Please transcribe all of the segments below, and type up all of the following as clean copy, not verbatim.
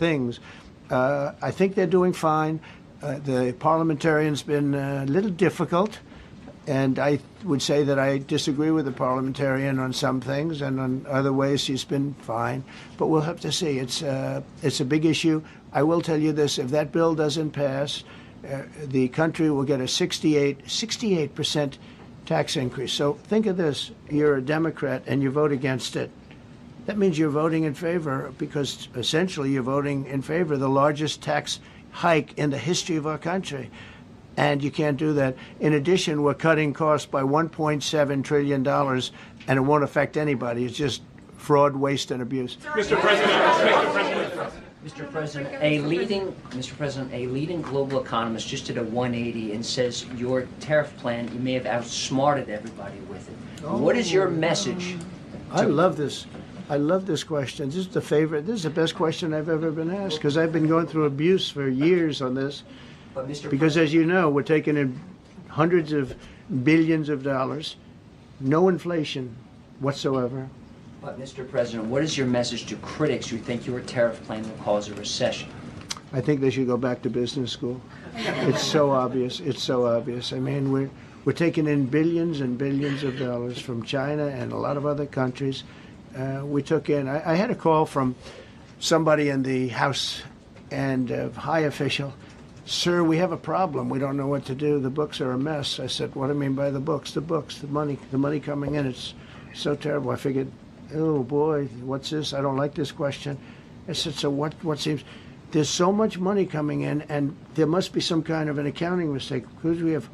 things. I think they're doing fine. The parliamentarian's been a little difficult, and I would say that I disagree with the parliamentarian on some things, and on other ways she's been fine. But we'll have to see. It's a big issue. I will tell you this: if that bill doesn't pass, the country will get a 68% tax increase. So think of this: you're a Democrat and you vote against it. That means you're voting in favor, because essentially you're voting in favor of the largest tax hike in the history of our country. And you can't do that. In addition, we're cutting costs by $1.7 trillion, and it won't affect anybody. It's just fraud, waste, and abuse. Mr. President, a leading global economist just did a 180 and says your tariff plan, you may have outsmarted everybody with it. What is your message? I love this. I love this question. This is the favorite. This is the best question I've ever been asked, because I've been going through abuse for years on this. Because as you know, we're taking in hundreds of billions of dollars, no inflation whatsoever. But Mr. President, what is your message to critics who think your tariff plan will cause a recession? I think they should go back to business school. It's so obvious. It's so obvious. I mean, we're taking in billions and billions of dollars from China and a lot of other countries. We took in, I had a call from somebody in the House and a high official. Sir, we have a problem. We don't know what to do. The books are a mess. I said, what do I mean by the books? The books, the money coming in. It's so terrible. I figured, oh boy, what's this? I don't like this question. I said, so what seems, there's so much money coming in, and there must be some kind of an accounting mistake, because we have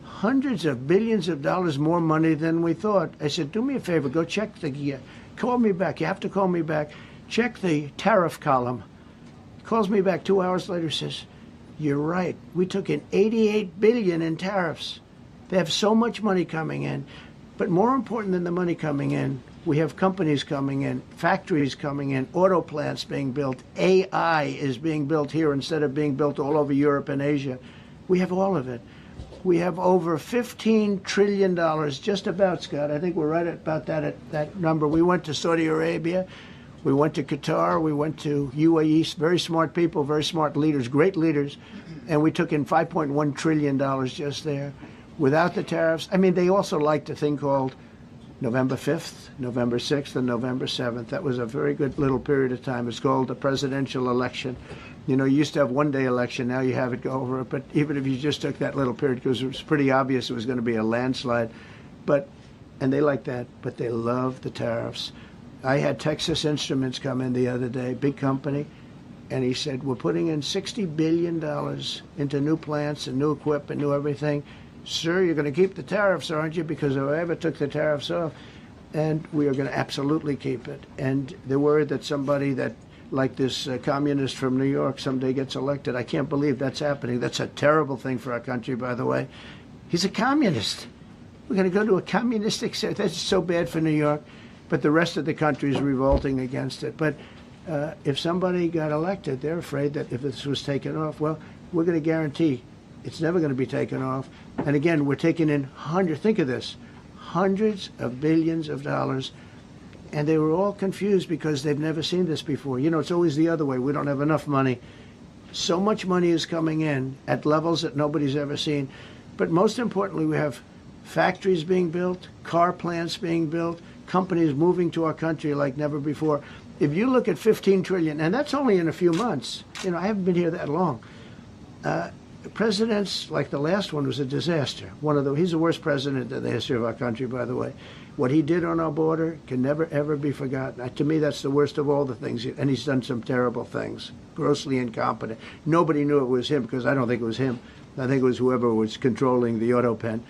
hundreds of billions of dollars more money than we thought. I said, do me a favor, go check call me back. You have to call me back. Check the tariff column. Calls me back 2 hours later, says, you're right. We took in $88 billion in tariffs. They have so much money coming in. But more important than the money coming in, we have companies coming in, factories coming in, auto plants being built. AI is being built here instead of being built all over Europe and Asia. We have all of it. We have over $15 trillion, just about, Scott. I think we're right about that number. We went to Saudi Arabia. We went to Qatar. We went to UAE. Very smart people, very smart leaders, great leaders. And we took in $5.1 trillion just there without the tariffs. I mean, they also liked a thing called November 5th, November 6th, and November 7th. That was a very good little period of time. It's called the presidential election. You know, you used to have one-day election. Now you have it go over it. But even if you just took that little period, because it was pretty obvious it was going to be a landslide. And they like that, but they love the tariffs. I had Texas Instruments come in the other day, big company, and he said, we're putting in $60 billion into new plants and new equipment, new everything. Sir, you're going to keep the tariffs, aren't you? Because if I ever took the tariffs off, and we are going to absolutely keep it. And they're worried that somebody that, like this communist from New York, someday gets elected. I can't believe that's happening. That's a terrible thing for our country, by the way. He's a communist. We're going to go to a communistic state. That's so bad for New York. But the rest of the country is revolting against it. But if somebody got elected, they're afraid that if this was taken off, well, we're going to guarantee it's never going to be taken off. And again, we're taking in think of this, hundreds of billions of dollars. And they were all confused because they've never seen this before. You know, it's always the other way. We don't have enough money. So much money is coming in at levels that nobody's ever seen. But most importantly, we have factories being built, car plants being built, companies moving to our country like never before. If you look at 15 trillion, and that's only in a few months. You know, I haven't been here that long. Presidents, like the last one, was a disaster. He's the worst president in the history of our country, by the way. What he did on our border can never, ever be forgotten. To me, that's the worst of all the things. And he's done some terrible things, grossly incompetent. Nobody knew it was him, because I don't think it was him. I think it was whoever was controlling the auto pen.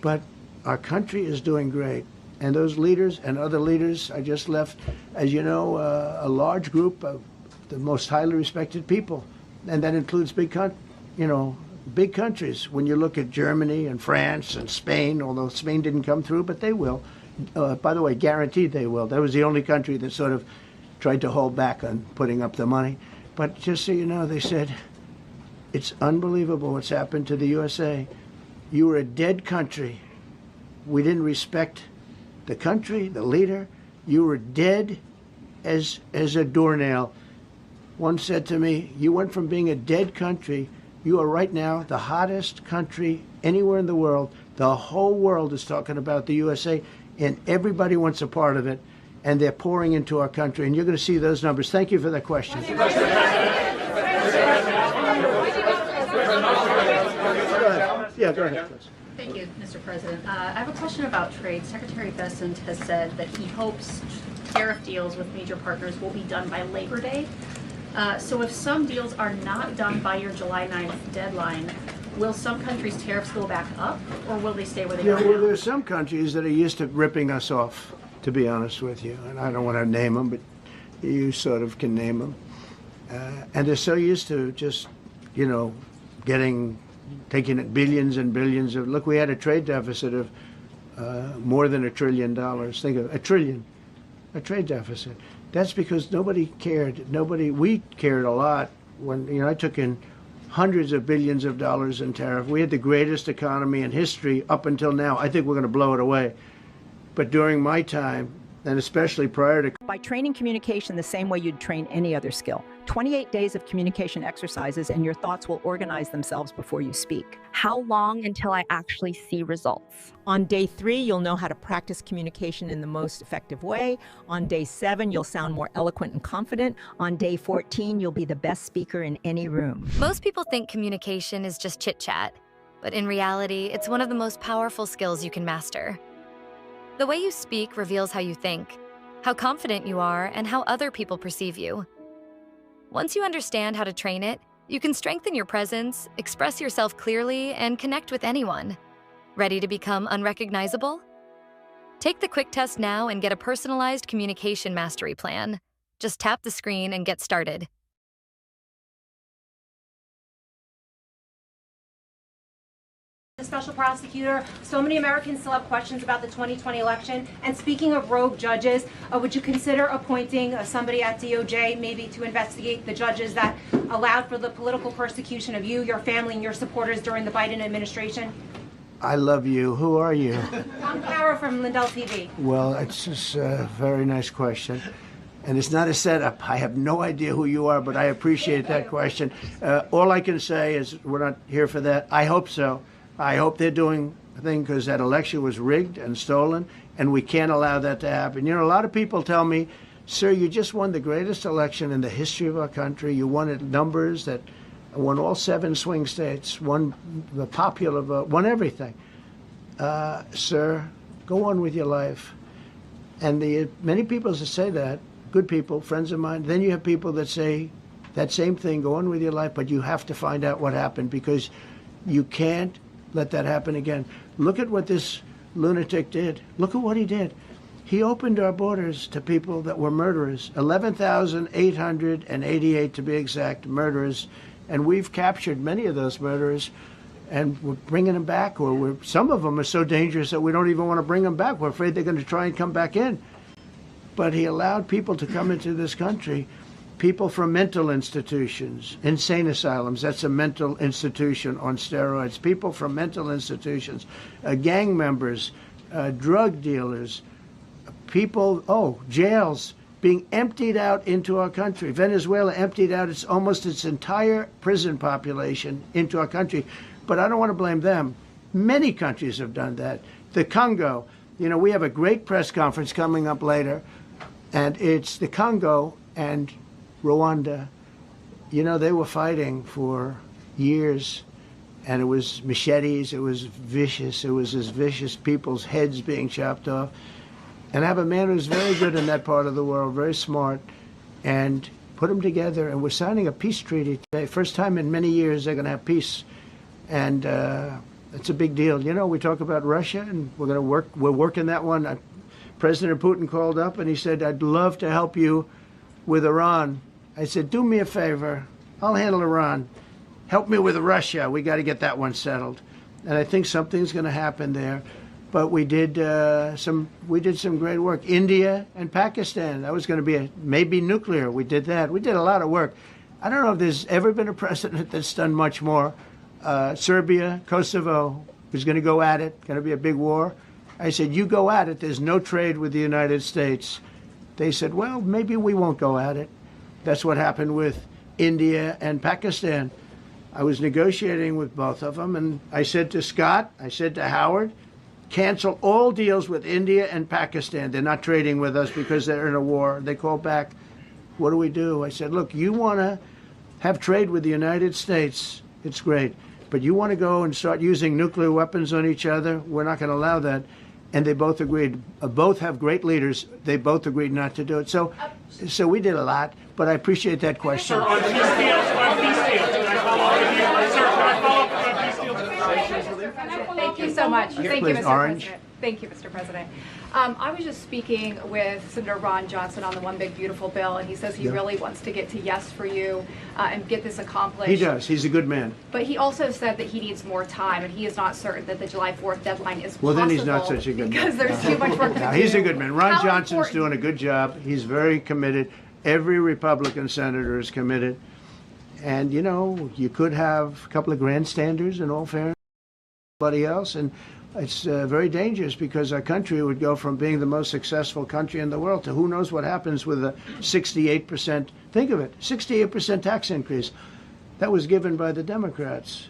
But our country is doing great. And those leaders and other leaders, I just left, as you know, a large group of the most highly respected people. And that includes big countries. When you look at Germany and France and Spain, although Spain didn't come through, but they will. By the way, guaranteed they will. That was the only country that sort of tried to hold back on putting up the money. But just so you know, they said, it's unbelievable what's happened to the USA. You were a dead country. We didn't respect the country, the leader. You were dead as a doornail. One said to me, you went from being a dead country, you are right now the hottest country anywhere in the world. The whole world is talking about the USA, and everybody wants a part of it, and they're pouring into our country, and you're going to see those numbers. Thank you for that question. Go ahead. Yeah, go ahead, please. Thank you, Mr. President. I have a question about trade. Secretary Bessent has said that he hopes tariff deals with major partners will be done by Labor Day. So if some deals are not done by your July 9th deadline, will some countries' tariffs go back up, or will they stay where they are Well, now? there's some countries that are used to ripping us off, to be honest with you. And I don't want to name them, but you sort of can name them. And they're so used to just, you know, taking it billions and billions of, look, we had a trade deficit of more than $1 trillion. Think of a trillion, a trade deficit. That's because nobody cared. We cared a lot when, you know, I took in hundreds of billions of dollars in tariff. We had the greatest economy in history up until now. I think we're going to blow it away. But during my time, and especially prior to... By training communication the same way you'd train any other skill. 28 days of communication exercises and your thoughts will organize themselves before you speak. How long until I actually see results? On day 3, you'll know how to practice communication in the most effective way. On day 7, you'll sound more eloquent and confident. On day 14, you'll be the best speaker in any room. Most people think communication is just chit-chat, but in reality, it's one of the most powerful skills you can master. The way you speak reveals how you think, how confident you are, and how other people perceive you. Once you understand how to train it, you can strengthen your presence, express yourself clearly, and connect with anyone. Ready to become unrecognizable? Take the quick test now and get a personalized communication mastery plan. Just tap the screen and get started. The special prosecutor, so many Americans still have questions about the 2020 election. And speaking of rogue judges, would you consider appointing somebody at DOJ maybe to investigate the judges that allowed for the political persecution of you, your family, and your supporters during the Biden administration? I love you. Who are you? I'm Kara from Lindell TV. Well, it's just a very nice question. And it's not a setup. I have no idea who you are, but I appreciate that question. All I can say is we're not here for that. I hope so. I hope they're doing a thing because that election was rigged and stolen, and we can't allow that to happen. You know, a lot of people tell me, sir, you just won the greatest election in the history of our country. You won at numbers that won all 7 swing states, won the popular vote, won everything. Sir, go on with your life. And many people that say that, good people, friends of mine, then you have people that say that same thing, go on with your life, but you have to find out what happened because you can't let that happen again. Look at what this lunatic did. Look at what he did. He opened our borders to people that were murderers, 11,888 to be exact, murderers, and we've captured many of those murderers, and we're bringing them back, or some of them are so dangerous that we don't even want to bring them back. We're afraid they're going to try and come back in. But he allowed people to come into this country, people from mental institutions, insane asylums, that's a mental institution on steroids, people from mental institutions, gang members, drug dealers, people, jails being emptied out into our country. Venezuela emptied out almost its entire prison population into our country. But I don't want to blame them. Many countries have done that. The Congo, you know, we have a great press conference coming up later, and it's the Congo and Rwanda. You know, they were fighting for years, and it was machetes, it was vicious, it was as vicious, people's heads being chopped off. And I have a man who's very good in that part of the world, very smart, and put them together, and we're signing a peace treaty today. First time in many years they're going to have peace, and it's a big deal. You know, we talk about Russia, and we're working that one. President Putin called up, and he said, I'd love to help you with Iran. I said, do me a favor. I'll handle Iran. Help me with Russia. We got to get that one settled. And I think something's going to happen there. But we did some great work. India and Pakistan. That was going to be maybe nuclear. We did that. We did a lot of work. I don't know if there's ever been a president that's done much more. Serbia, Kosovo was going to go at it. Going to be a big war. I said, you go at it. There's no trade with the United States. They said, well, maybe we won't go at it. That's what happened with India and Pakistan. I was negotiating with both of them, and I said to Scott, I said to Howard, cancel all deals with India and Pakistan. They're not trading with us because they're in a war. They called back, what do we do? I said, look, you want to have trade with the United States, it's great. But you want to go and start using nuclear weapons on each other? We're not going to allow that. And they both agreed. Both have great leaders. They both agreed not to do it. So we did a lot, but I appreciate that question. Sir, on peace deals, can I follow up with you? Sir, can I follow up on peace deals? Thank you so much. Thank you, please, Mr. Orange. President. Thank you, Mr. President. I was just speaking with Senator Ron Johnson on the One Big Beautiful Bill, and he says he really wants to get to yes for you and get this accomplished. He does. He's a good man. But he also said that he needs more time, and he is not certain that the July 4th deadline is Well, possible. then he's not such a good man. Because there's too much work to do. He's a good man. Ron How Johnson's important- doing a good job. He's very committed. Every Republican senator is committed. And, you know, you could have a couple of grandstanders in all fairness, everybody else. And it's very dangerous because our country would go from being the most successful country in the world to who knows what happens with a 68%, think of it, 68% tax increase. That was given by the Democrats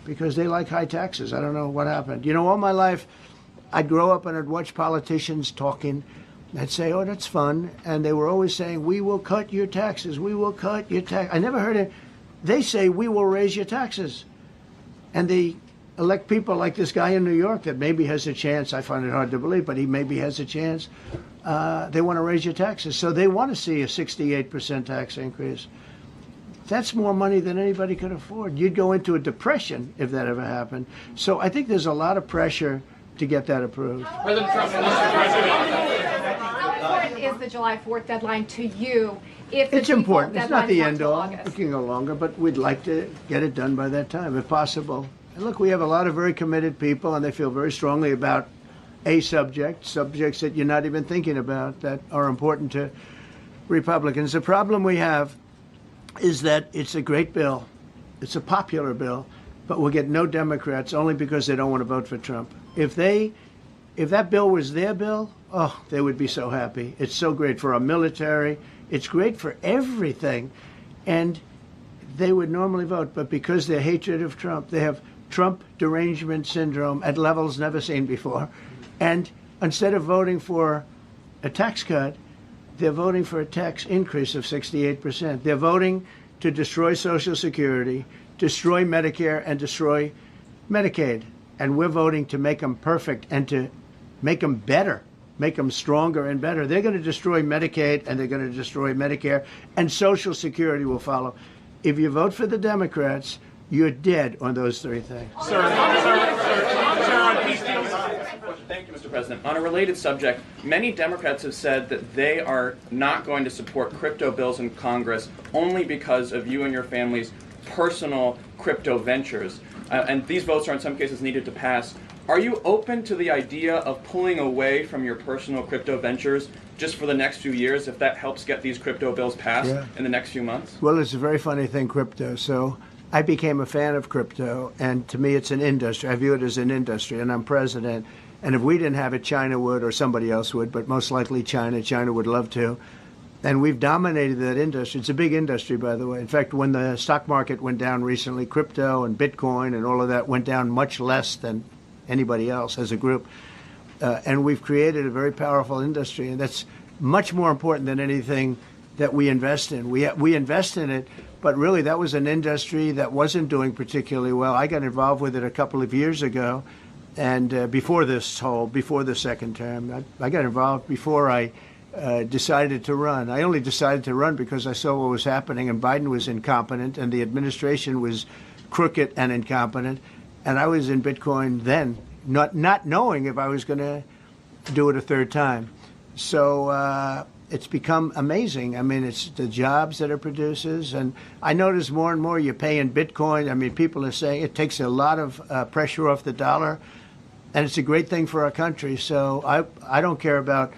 because they like high taxes. I don't know what happened. You know, all my life, I'd grow up and I'd watch politicians talking. I'd say, oh, that's fun. And they were always saying, we will cut your taxes. We will cut your tax. I never heard it. They say, we will raise your taxes. And they elect people like this guy in New York that maybe has a chance. I find it hard to believe, but he maybe has a chance. They want to raise your taxes. So they want to see a 68% tax increase. That's more money than anybody could afford. You'd go into a depression if that ever happened. So I think there's a lot of pressure to get that approved. President Trump, Mr. President. How important is the July 4th deadline to you? If the It's default important. It's not the deadline's end till all. August? It can go longer, but we'd like to get it done by that time, if possible. And look, we have a lot of very committed people, and they feel very strongly about a subjects that you're not even thinking about that are important to Republicans. The problem we have is that it's a great bill. It's a popular bill, but we'll get no Democrats only because they don't want to vote for Trump. If that bill was their bill, oh, they would be so happy. It's so great for our military. It's great for everything. And they would normally vote, but because their hatred of Trump, they have Trump derangement syndrome at levels never seen before. And instead of voting for a tax cut, they're voting for a tax increase of 68%. They're voting to destroy Social Security, destroy Medicare, and destroy Medicaid. And we're voting to make them perfect and to make them better, make them stronger and better. They're going to destroy Medicaid, and they're going to destroy Medicare, and Social Security will follow. If you vote for the Democrats, you're dead on those three things. Sir, on peace deals. Thank you, Mr. President. On a related subject, many Democrats have said that they are not going to support crypto bills in Congress only because of you and your family's personal crypto ventures. And these votes are in some cases needed to pass. Are you open to the idea of pulling away from your personal crypto ventures just for the next few years if that helps get these crypto bills passed in the next few months? Well, it's a very funny thing, crypto. So I became a fan of crypto, and to me it's an industry. I view it as an industry, and I'm president. And if we didn't have it, China would, or somebody else would, but most likely China. China would love to. And we've dominated that industry. It's a big industry, by the way. In fact, when the stock market went down recently, crypto and Bitcoin and all of that went down much less than anybody else as a group. And we've created a very powerful industry, and that's much more important than anything that we invest in. We invest in it, but really that was an industry that wasn't doing particularly well. I got involved with it a couple of years ago, and before the second term. I got involved before I decided to run. I only decided to run because I saw what was happening, and Biden was incompetent, and the administration was crooked and incompetent. And I was in Bitcoin then, not knowing if I was going to do it a third time. So it's become amazing. I mean, it's the jobs that it produces. And I notice more and more you pay in Bitcoin. I mean, people are saying it takes a lot of pressure off the dollar. And it's a great thing for our country. So I don't care about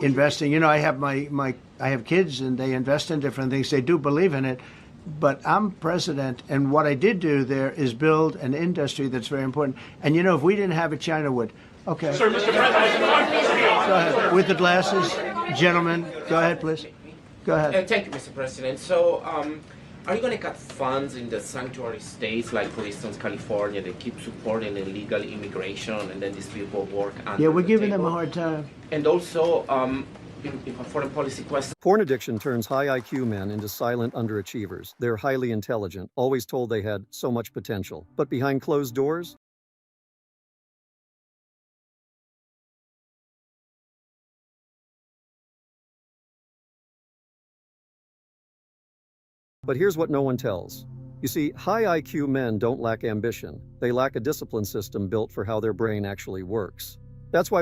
investing. You know, I have kids, and they invest in different things. They do believe in it. But I'm president, and what I did do there is build an industry that's very important. And, you know, if we didn't have it, China would. Okay. Sir, Mr. President, Go ahead. With the glasses. Gentlemen, go ahead, please. Go ahead. Thank you, Mr. President. So, are you going to cut funds in the sanctuary states, like, for instance, California, that keep supporting illegal immigration, and then these people work under Yeah, we're the giving them a table? hard time. And also, in a foreign policy question. Porn addiction turns high IQ men into silent underachievers. They're highly intelligent, always told they had so much potential. But behind closed doors, but here's what no one tells. You see, high IQ men don't lack ambition. They lack a discipline system built for how their brain actually works. That's why